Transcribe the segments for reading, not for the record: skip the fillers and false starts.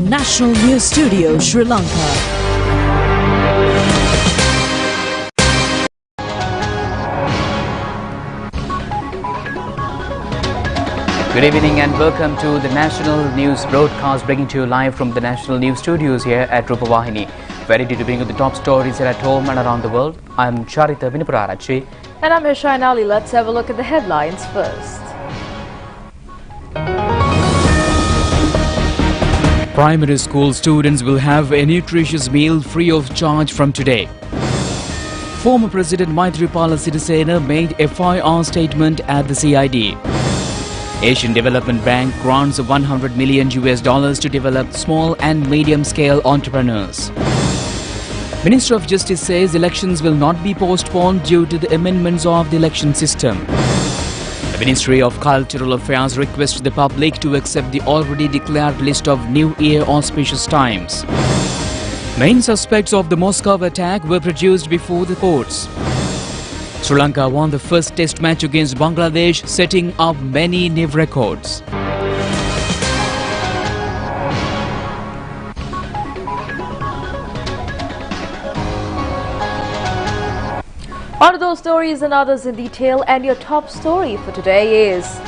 National News Studio, Sri Lanka. Good evening and welcome to the National News broadcast, bringing to you live from the National News Studios here at Rupavahini. Ready to bring you the top stories here at home and around the world. I'm Charita Vinipurarachi. And I'm Yashayan Ali. Let's have a look at the headlines first. Primary school students will have a nutritious meal free of charge from today. Former President Maithripala Sirisena made a 5-hour statement at the CID. Asian Development Bank grants $100 million to develop small and medium-scale entrepreneurs. Minister of Justice says elections will not be postponed due to the amendments of the election system. The Ministry of Cultural Affairs requests the public to accept the already declared list of New Year auspicious times. Main suspects of the Moscow attack were produced before the courts. Sri Lanka won the first test match against Bangladesh, setting up many new records. On to those stories and others in detail, and your top story for today is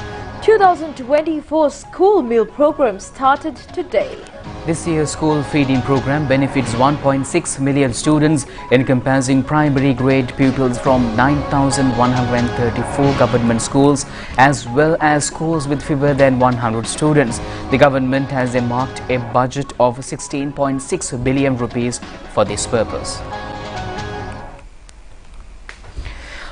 2024 school meal program started today. This year's school feeding program benefits 1.6 million students, encompassing primary grade pupils from 9,134 government schools as well as schools with fewer than 100 students. The government has earmarked a budget of 16.6 billion rupees for this purpose.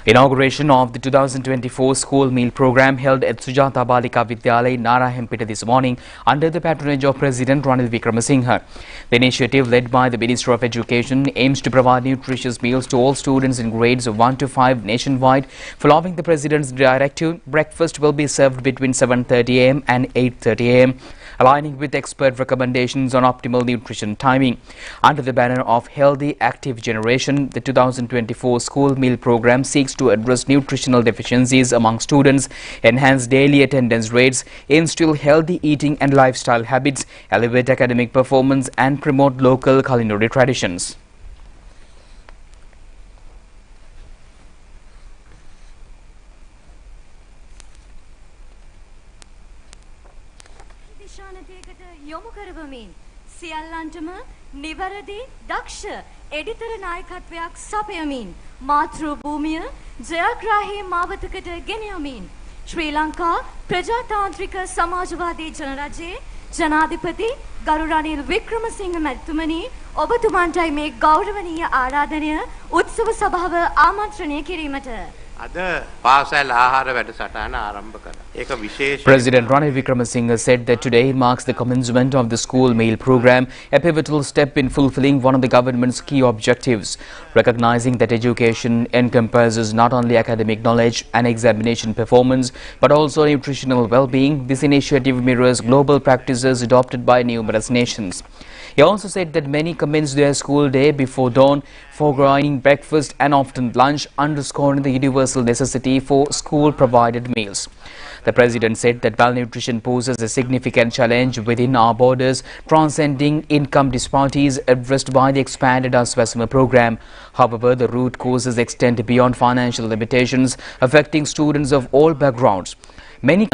Inauguration of the 2024 school meal program held at Sujata Balika Vidyalaya, Narayanampeta this morning under the patronage of President Ranil Wickremesinghe. The initiative, led by the Minister of Education, aims to provide nutritious meals to all students in grades 1 to 5 nationwide. Following the President's directive, breakfast will be served between 7:30 am and 8:30 am. Aligning with expert recommendations on optimal nutrition timing. Under the banner of Healthy Active Generation, the 2024 school meal program seeks to address nutritional deficiencies among students, enhance daily attendance rates, instill healthy eating and lifestyle habits, elevate academic performance and promote local culinary traditions. යොමු කරවමින් සියල්ලන්ටම නිවැරදි දක්ෂ එඩිතර නායකත්වයක් සපයමින් මාතෘ භූමිය ජයග්‍රාහී මාවතකට ගෙන යමින් ශ්‍රී ලංකා ප්‍රජාතාන්ත්‍රික සමාජවාදී ජනරජයේ ජනාධිපති ගරු රනිල් වික්‍රමසිංහ මැතිතුමනි ඔබතුමන්ටයි මේ ගෞරවනීය ආරාධනය උත්සව සභාව ආමන්ත්‍රණය කිරීමට. President Ranil Wickremesinghe said that today marks the commencement of the school meal program, a pivotal step in fulfilling one of the government's key objectives. Recognizing that education encompasses not only academic knowledge and examination performance, but also nutritional well-being, this initiative mirrors global practices adopted by numerous nations. He also said that many commence their school day before dawn, foregoing breakfast and often lunch, underscoring the universal necessity for school-provided meals. The President said that malnutrition poses a significant challenge within our borders, transcending income disparities addressed by the expanded Aswasama program. However, the root causes extend beyond financial limitations, affecting students of all backgrounds. Many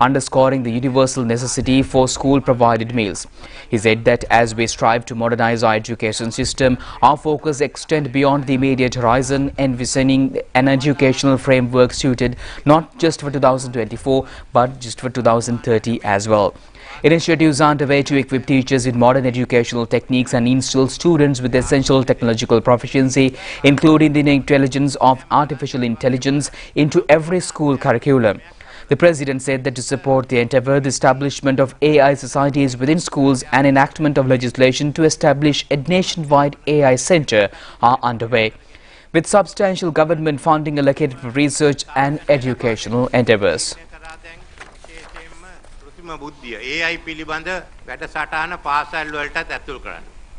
underscoring the universal necessity for school-provided meals. He said that as we strive to modernize our education system, our focus extends beyond the immediate horizon, envisioning an educational framework suited not just for 2024 but just for 2030 as well. Initiatives are underway to equip teachers with modern educational techniques and instill students with essential technological proficiency, including the intelligence of artificial intelligence, into every school curriculum. The President said that to support the endeavour, the establishment of AI societies within schools and enactment of legislation to establish a nationwide AI centre are underway, with substantial government funding allocated for research and educational endeavours.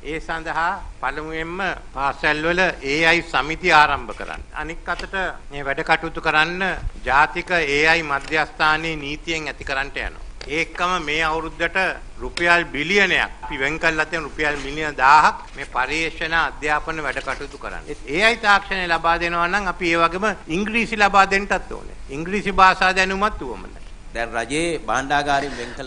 ඒ සඳහා පළමුවෙන්ම පාසල්වල AI සමිති ආරම්භ කරන්න. අනික් අතට මේ වැඩ කටයුතු කරන්න ජාතික AI මධ්‍යස්ථානයේ නීතියෙන් ඇති කරන්නට යනවා. ඒකම මේ අවුරුද්දට රුපියල් බිලියනයක් අපි වෙන් කරලා තියෙන රුපියල් මිලියන 1000ක් මේ පරිශන අධ්‍යාපන වැඩ කටයුතු කරන්නේ. AI තාක්ෂණය ලබා දෙනවා නම් අපි ඒ වගේම ඉංග්‍රීසි ලබා දෙන්නත් ඕනේ. ඉංග්‍රීසි භාෂා දැනුමත් උවමනයි.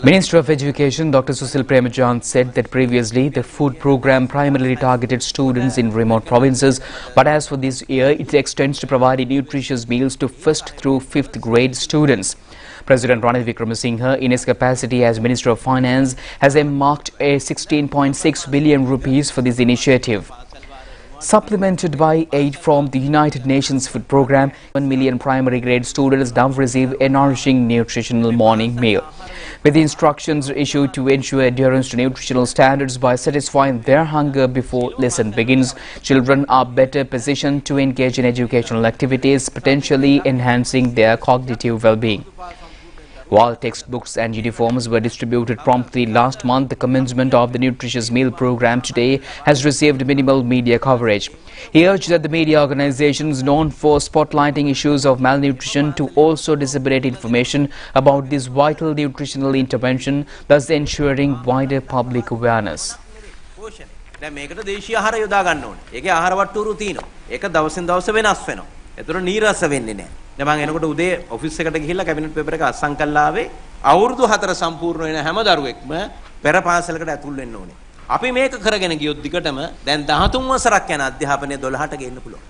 Minister of Education Dr. Susil Premchand said that previously the food program primarily targeted students in remote provinces, but as for this year it extends to providing nutritious meals to 1st through 5th grade students. President Ranil Wickremesinghe, in his capacity as Minister of Finance, has earmarked a 16.6 billion rupees for this initiative. Supplemented by aid from the United Nations Food Programme, 1 million primary grade students now receive a nourishing nutritional morning meal. With the instructions issued to ensure adherence to nutritional standards by satisfying their hunger before lesson begins, children are better positioned to engage in educational activities, potentially enhancing their cognitive well-being. While textbooks and uniforms were distributed promptly last month, the commencement of the nutritious meal program today has received minimal media coverage. He urged that the media organizations known for spotlighting issues of malnutrition to also disseminate information about this vital nutritional intervention, thus ensuring wider public awareness. මේකට දේශීය ආහාර යොදා ගන්න ඕනේ. ඒකේ ආහාර වට්ටුරු තියෙනවා. ඒක දවසින් දවස වෙනස් වෙනවා. ඒතර නීරස වෙන්නේ නැහැ. දැන් මම එනකොට උදේ ඔෆිස් එකට ගිහිල්ලා කැබිනට් පේපර් එක අස්සම් කළා ආවේ අවුරුදු 4 සම්පූර්ණ වෙන හැම දරුවෙක්ම පෙර පාසලකට ඇතුල් වෙන්න ඕනේ. අපි මේක කරගෙන ගියොත් දිගටම දැන් 13 වසරක් යන අධ්‍යාපනය 12ට ගෙන්න පුළුවන්.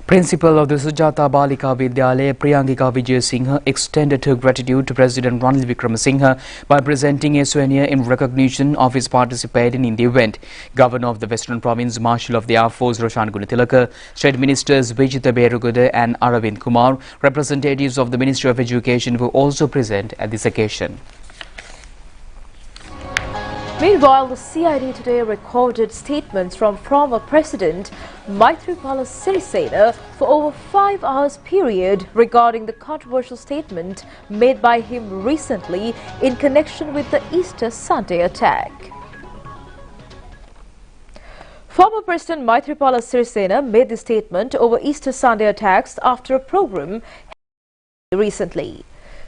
Principal of the Sujata Balika Vidyalaya, Priyangika Vijayasinghe, extended her gratitude to President Ranil Wickremesinghe by presenting a souvenir in recognition of his participating in the event. Governor of the Western Province, Marshal of the Air Force Roshan Gunatilaka, State Ministers Vijita Berugude and Aravind Kumar, representatives of the Ministry of Education were also present at this occasion. Meanwhile, the CID today recorded statements from former President Maithripala Sirisena for over 5 hours period regarding the controversial statement made by him recently in connection with the Easter Sunday attack. Former President Maithripala Sirisena made the statement over Easter Sunday attacks after a program recently.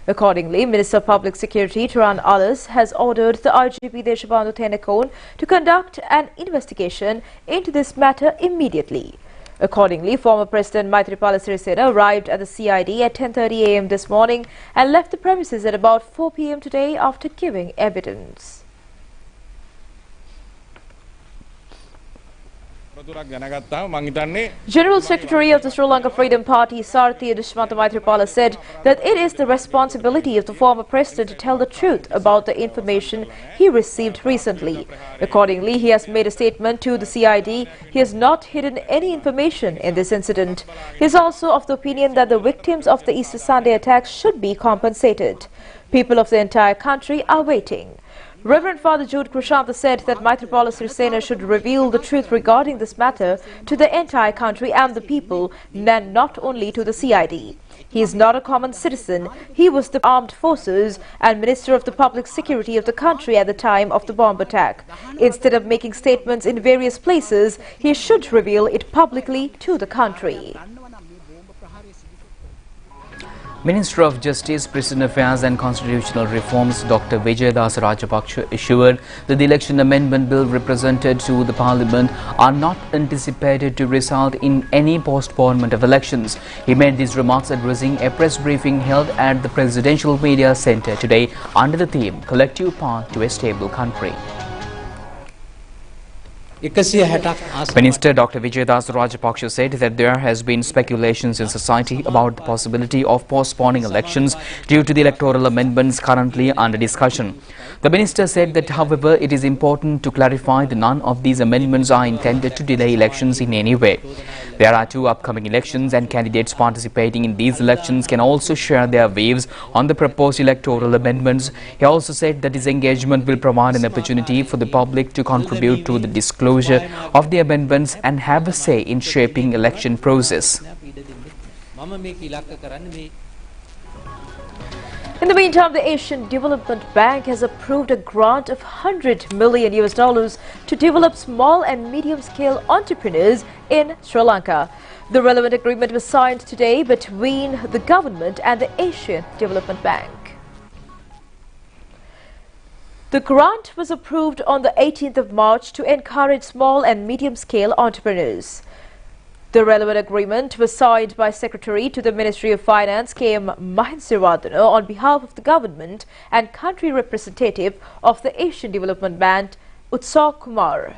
Accordingly, Minister of Public Security Turan Alas has ordered the IGP Deshabandhu Thenekon to conduct an investigation into this matter immediately. Accordingly, former President Maithripala Sirisena arrived at the CID at 10:30 a.m. this morning and left the premises at about 4 p.m. today after giving evidence. General Secretary of the Sri Lanka Freedom Party, Sarthi Dushmanta Maithripala, said that it is the responsibility of the former president to tell the truth about the information he received recently. Accordingly, he has made a statement to the CID. He has not hidden any information in this incident. He is also of the opinion that the victims of the Easter Sunday attacks should be compensated. People of the entire country are waiting. Reverend Father Jude Krishanta said that Maithripala Sirisena should reveal the truth regarding this matter to the entire country and the people, and not only to the CID. He is not a common citizen. He was the armed forces and Minister of the Public Security of the country at the time of the bomb attack. Instead of making statements in various places, he should reveal it publicly to the country. Minister of Justice, Prison Affairs and Constitutional Reforms Dr. Vijaydas Rajapaksa assured that the election amendment bill represented to the Parliament are not anticipated to result in any postponement of elections. He made these remarks addressing a press briefing held at the Presidential Media Centre today under the theme Collective Path to a Stable Country. Minister Dr. Vijaydas Rajapaksa said that there has been speculations in society about the possibility of postponing elections due to the electoral amendments currently under discussion. The minister said that, however, it is important to clarify that none of these amendments are intended to delay elections in any way. There are 2 upcoming elections and candidates participating in these elections can also share their views on the proposed electoral amendments. He also said that his engagement will provide an opportunity for the public to contribute to the disclosure of the amendments and have a say in shaping election process. In the meantime, the Asian Development Bank has approved a grant of $100 million to develop small and medium-scale entrepreneurs in Sri Lanka. The relevant agreement was signed today between the government and the Asian Development Bank. The grant was approved on the 18th of March to encourage small and medium-scale entrepreneurs. The relevant agreement was signed by Secretary to the Ministry of Finance K.M. Mahinsirwadana on behalf of the government and country representative of the Asian Development Bank, Utsav Kumar.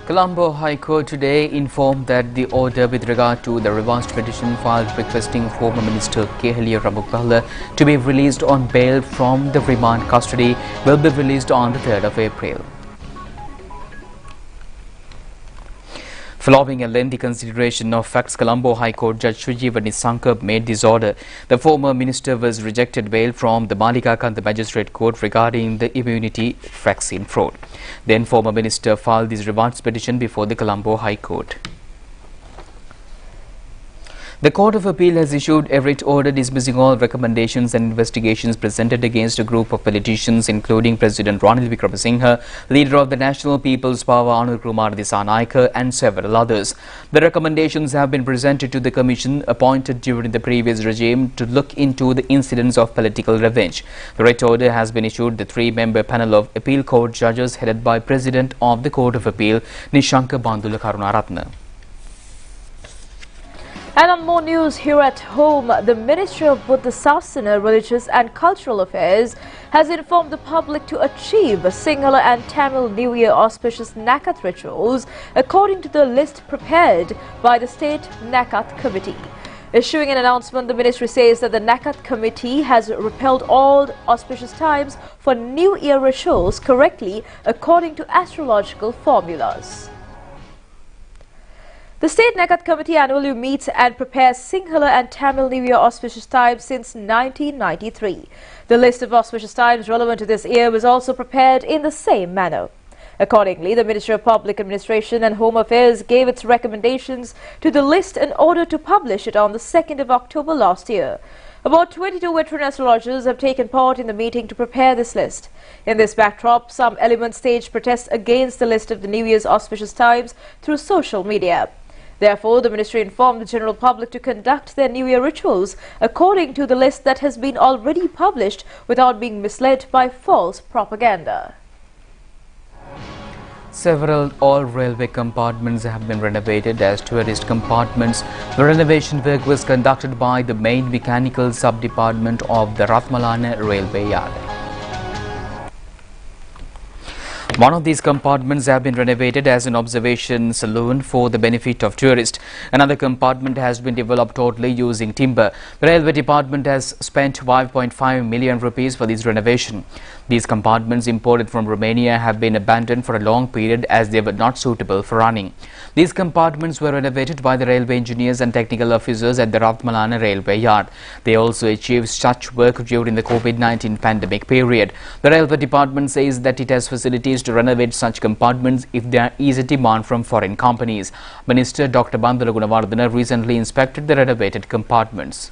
Colombo High Court today informed that the order with regard to the revised petition filed requesting former Minister Kehalia Rupavahini to be released on bail from the remand custody will be released on the 3rd of April. Following a lengthy consideration of facts, Colombo High Court Judge Sujivani Sankar made this order. The former minister was rejected bail from the Malika Kanta Magistrate Court regarding the immunity vaccine fraud. Then former minister filed this remand petition before the Colombo High Court. The Court of Appeal has issued a writ order dismissing all recommendations and investigations presented against a group of politicians, including President Ranil Wickremesinghe, leader of the National People's Power Anur Kumar Dissanayake, and several others. The recommendations have been presented to the commission appointed during the previous regime to look into the incidents of political revenge. The writ order has been issued to the 3-member panel of appeal court judges headed by President of the Court of Appeal, Nishanka Bandula Karunaratne. And on more news here at home, the Ministry of Buddha Sasana, Religious and Cultural Affairs has informed the public to achieve Sinhala and Tamil New Year auspicious Nakat rituals according to the list prepared by the State Nakat Committee. Issuing an announcement, the ministry says that the Nakat Committee has repelled all auspicious times for New Year rituals correctly according to astrological formulas. The State Nakat Committee annually meets and prepares Sinhala and Tamil New Year auspicious times since 1993. The list of auspicious times relevant to this year was also prepared in the same manner. Accordingly, the Ministry of Public Administration and Home Affairs gave its recommendations to the list in order to publish it on the 2nd of October last year. About 22 veteran astrologers have taken part in the meeting to prepare this list. In this backdrop, some elements staged protests against the list of the New Year's auspicious times through social media. Therefore, the ministry informed the general public to conduct their New Year rituals according to the list that has been already published without being misled by false propaganda. Several all railway compartments have been renovated as tourist compartments. The renovation work was conducted by the main mechanical sub-department of the Ratmalana Railway Yard. One of these compartments have been renovated as an observation saloon for the benefit of tourists. Another compartment has been developed totally using timber. The railway department has spent 5.5 million rupees for this renovation. These compartments imported from Romania have been abandoned for a long period as they were not suitable for running. These compartments were renovated by the railway engineers and technical officers at the Ratmalana Railway Yard. They also achieved such work during the COVID-19 pandemic period. The railway department says that it has facilities to renovate such compartments if there is a demand from foreign companies. Minister Dr. Bandula Gunawardena recently inspected the renovated compartments.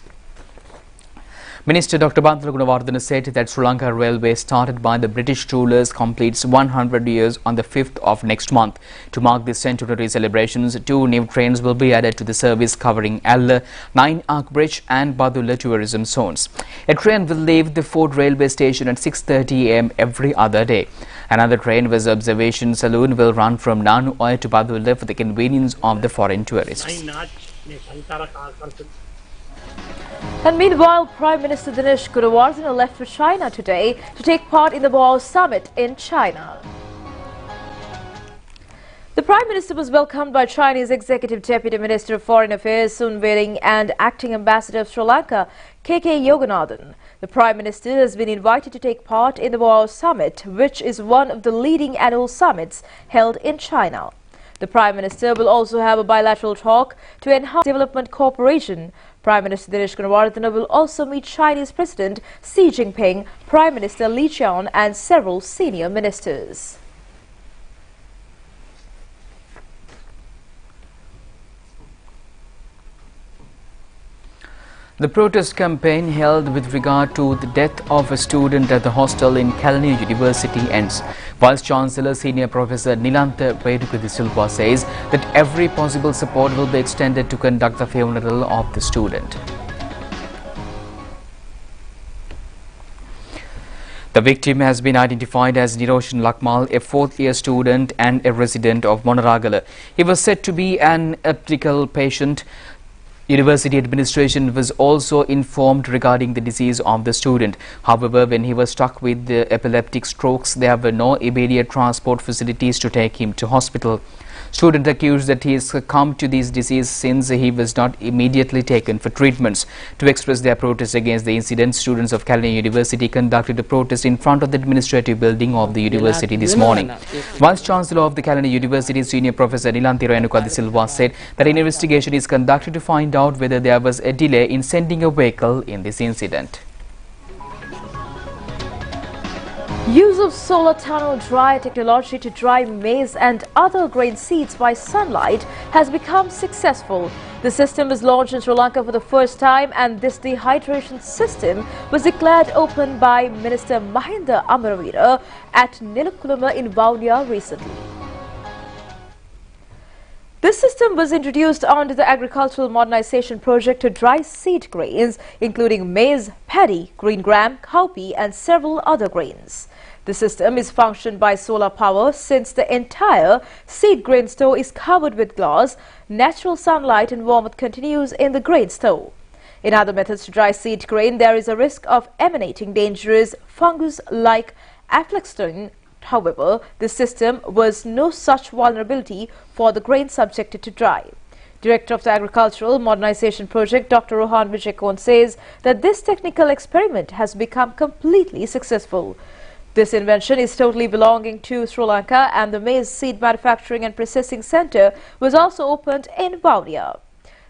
Minister Dr. Bandula Gunawardena said that Sri Lanka Railway, started by the British rulers, completes 100 years on the 5th of next month. To mark this centenary celebrations, 2 new trains will be added to the service covering Alla, 9 Arc Bridge and Badulla tourism zones. A train will leave the Fort Railway Station at 6:30 am every other day. Another train with observation saloon will run from Nanuoy to Badulla for the convenience of the foreign tourists. And meanwhile, Prime Minister Dinesh Gunawardena left for China today to take part in the Boao Summit in China. The Prime Minister was welcomed by Chinese Executive Deputy Minister of Foreign Affairs Sun Weling and Acting Ambassador of Sri Lanka K.K. Yoganathan. The Prime Minister has been invited to take part in the Boao Summit, which is one of the leading annual summits held in China. The Prime Minister will also have a bilateral talk to enhance development cooperation. Prime Minister Dinesh Gunawardena will also meet Chinese President Xi Jinping, Prime Minister Li Qiang and several senior ministers. The protest campaign held with regard to the death of a student at the hostel in Kalani University ends. Vice Chancellor Senior Professor Nilantha Pedukudi Silva says that every possible support will be extended to conduct the funeral of the student. The victim has been identified as Niroshan Lakmal, a fourth-year student and a resident of Monaragala. He was said to be an epileptical patient. University administration was also informed regarding the disease of the student. However, when he was struck with the epileptic strokes, there were no immediate transport facilities to take him to hospital. Students accused that he has succumbed to this disease since he was not immediately taken for treatments. To express their protest against the incident, students of Calais University conducted a protest in front of the administrative building of the university this morning. Vice-Chancellor of the Calais University, Senior Professor Nilanthi Renuka de Silva, said that an investigation is conducted to find out whether there was a delay in sending a vehicle in this incident. Use of solar tunnel dryer technology to dry maize and other grain seeds by sunlight has become successful. The system was launched in Sri Lanka for the first time, and this dehydration system was declared open by Minister Mahinda Amaravira at Nilakulama in Vaunia recently. This system was introduced under the agricultural modernization project to dry seed grains, including maize, paddy, green gram, cowpea and several other grains. The system is functioned by solar power since the entire seed grain store is covered with glass. Natural sunlight and warmth continues in the grain store. In other methods to dry seed grain, there is a risk of emanating dangerous fungus like aflatoxin. However, this system was no such vulnerability for the grain subjected to dry. Director of the Agricultural Modernization Project, Dr. Rohan Vijayakon, says that this technical experiment has become completely successful. This invention is totally belonging to Sri Lanka, and the maize seed manufacturing and processing center was also opened in Vaunia.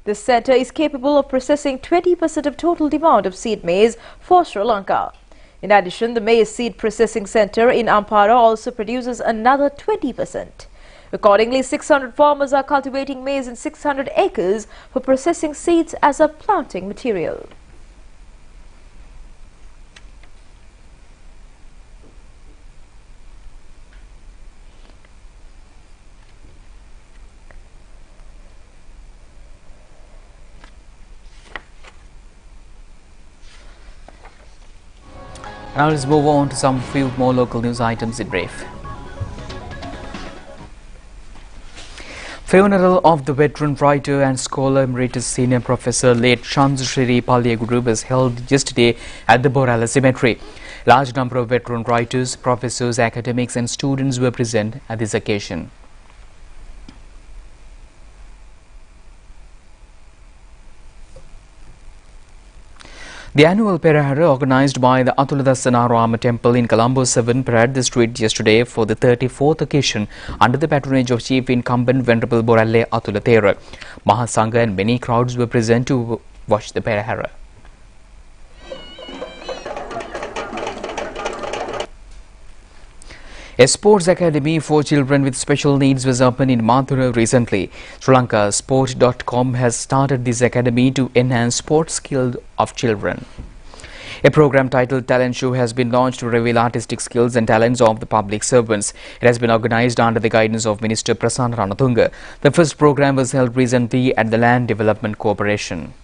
This center is capable of processing 20% of total demand of seed maize for Sri Lanka. In addition, the maize seed processing center in Ampara also produces another 20%. Accordingly, 600 farmers are cultivating maize in 600 acres for processing seeds as a planting material. Now let's move on to some few more local news items in brief. Funeral of the veteran writer and scholar emeritus senior professor late Chandrashri Paliyaguru was held yesterday at the Borala Cemetery. Large number of veteran writers, professors, academics and students were present at this occasion. The annual Perahara, organised by the Atuladassana Rama Temple in Colombo 7, parade the street yesterday for the 34th occasion under the patronage of Chief Incumbent Venerable Boralle Atulathera. Mahasangha and many crowds were present to watch the Perahara. A sports academy for children with special needs was opened in Mathura recently. Sri Lanka Sport.com has started this academy to enhance sports skills of children. A program titled Talent Show has been launched to reveal artistic skills and talents of the public servants. It has been organised under the guidance of Minister Prasanna Ranatunga. The first program was held recently at the Land Development Corporation.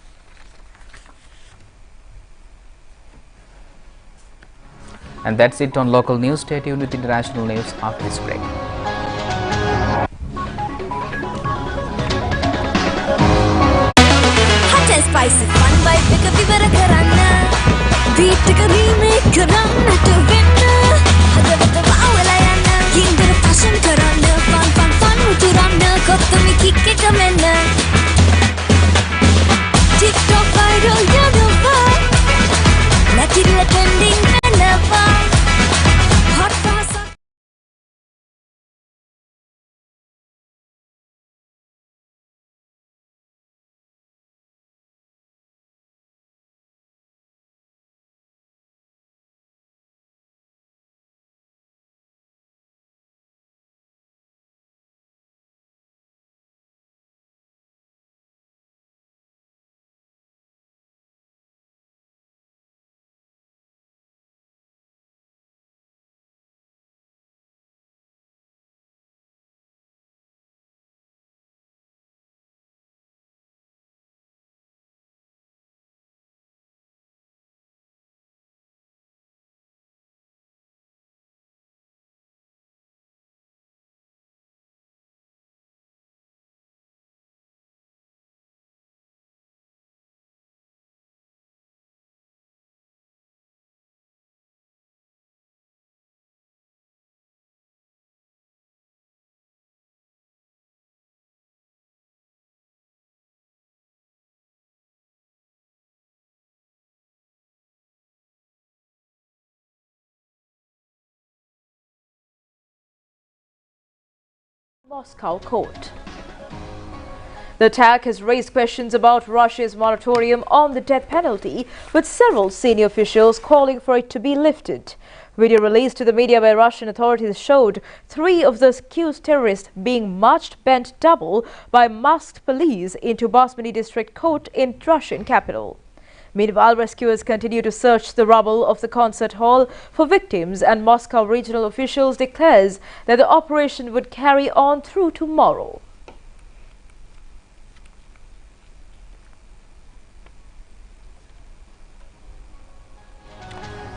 And that's it on local news. Stay tuned with international news after this break. Hot and spicy fun vibe එක විවර කරන්න beat එක remake කරන්න to win හදවත වවලා යන්න ගින්දර passion කරන්න fun උතුරන්න කොත්තමි kick එක මෙන්න TikTok viral යනවා නැතිල trending වෙනවා Moscow court. The attack has raised questions about Russia's moratorium on the death penalty, with several senior officials calling for it to be lifted. Video released to the media by Russian authorities showed 3 of the accused terrorists being marched bent double by masked police into Basmani district court in Russian capital. Meanwhile, rescuers continue to search the rubble of the concert hall for victims, and Moscow regional officials declares that the operation would carry on through tomorrow.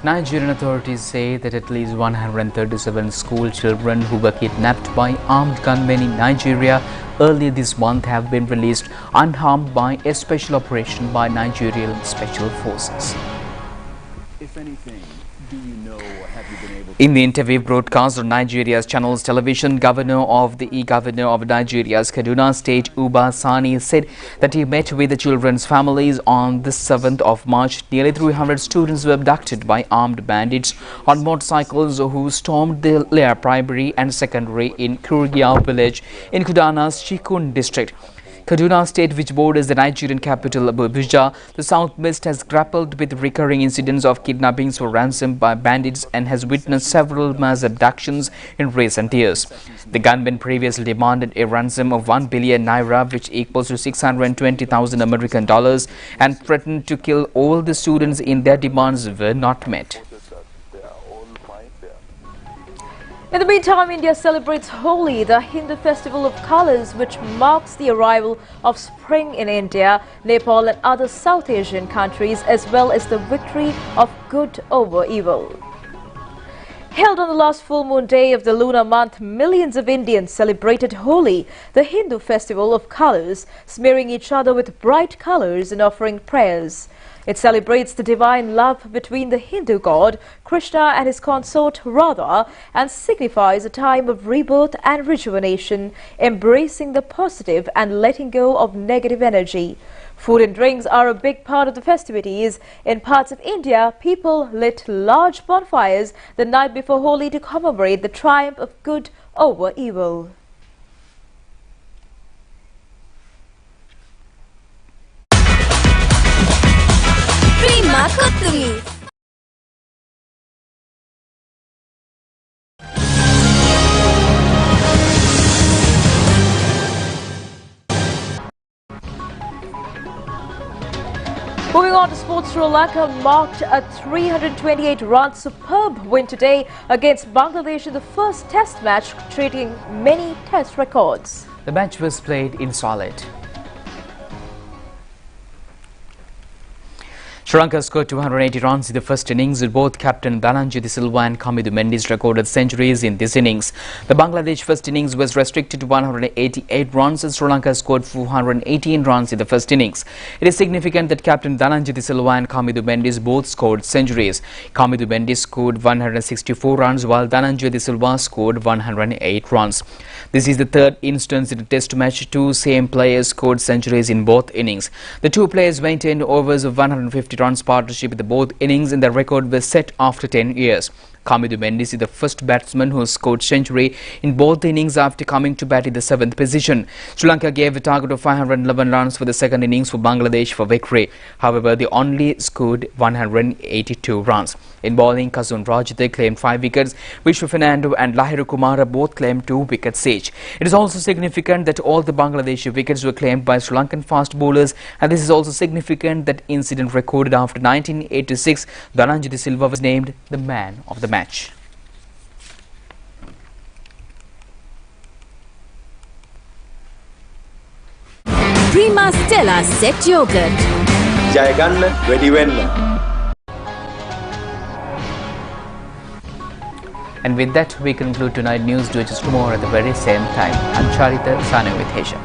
Nigerian authorities say that at least 137 school children who were kidnapped by armed gunmen in Nigeria earlier this month have been released unharmed by a special operation by Nigerian Special Forces. If anything, do you know or have you been able to... In the interview broadcast on Nigeria's Channels Television, Governor of Nigeria's Kaduna State, Uba Sani, said that he met with the children's families on the 7th of March. Nearly 300 students were abducted by armed bandits on motorcycles who stormed the Lair Primary and Secondary in Kurigia village in Kadana's Chikun district. Kaduna State, which borders the Nigerian capital Abuja, the southwest has grappled with recurring incidents of kidnappings for ransom by bandits and has witnessed several mass abductions in recent years. The gunmen previously demanded a ransom of 1 billion naira, which equals to $620,000 American dollars, and threatened to kill all the students if their demands were not met. In the meantime, India celebrates Holi, the Hindu festival of colours, which marks the arrival of spring in India, Nepal and other South Asian countries, as well as the victory of good over evil. Held on the last full moon day of the lunar month, millions of Indians celebrated Holi, the Hindu festival of colours, smearing each other with bright colours and offering prayers. It celebrates the divine love between the Hindu god Krishna and his consort Radha, and signifies a time of rebirth and rejuvenation, embracing the positive and letting go of negative energy. Food and drinks are a big part of the festivities. In parts of India, people lit large bonfires the night before Holi to commemorate the triumph of good over evil. Prima Kottumi. Moving on to sports, Sri Lanka marked a 328-run superb win today against Bangladesh in the first test match, creating many test records. The match was played in Sylhet. Sri Lanka scored 280 runs in the first innings, with both captain Dhananjay de Silva and Kamidu Mendis recorded centuries in this innings. The Bangladesh first innings was restricted to 188 runs, and Sri Lanka scored 418 runs in the first innings. It is significant that captain Dhananjay de Silva and Kamidu Mendis both scored centuries. Kamidu Mendis scored 164 runs, while Dhananjay de Silva scored 108 runs. This is the third instance in a test match two same players scored centuries in both innings. The two players maintained overs of 150 runs partnership in the both innings, and the record was set after 10 years. Kamidu Mendis is the first batsman who scored century in both innings after coming to bat in the 7th position. Sri Lanka gave a target of 511 runs for the second innings for Bangladesh for victory. However, they only scored 182 runs. In bowling, Kazun Rajate claimed 5 wickets. Vishwa Fernando and Lahiru Kumara both claimed 2 wickets each. It is also significant that all the Bangladeshi wickets were claimed by Sri Lankan fast bowlers, and this is also significant that incident recorded after 1986, Dhananjay de Silva was named the man of the match. Prima Stella Set Yogurt. ජය ගන්න වැඩි වෙන්න. And with that, we conclude tonight news. Do it just tomorrow at the very same time. I'm Charita, signing with Asia.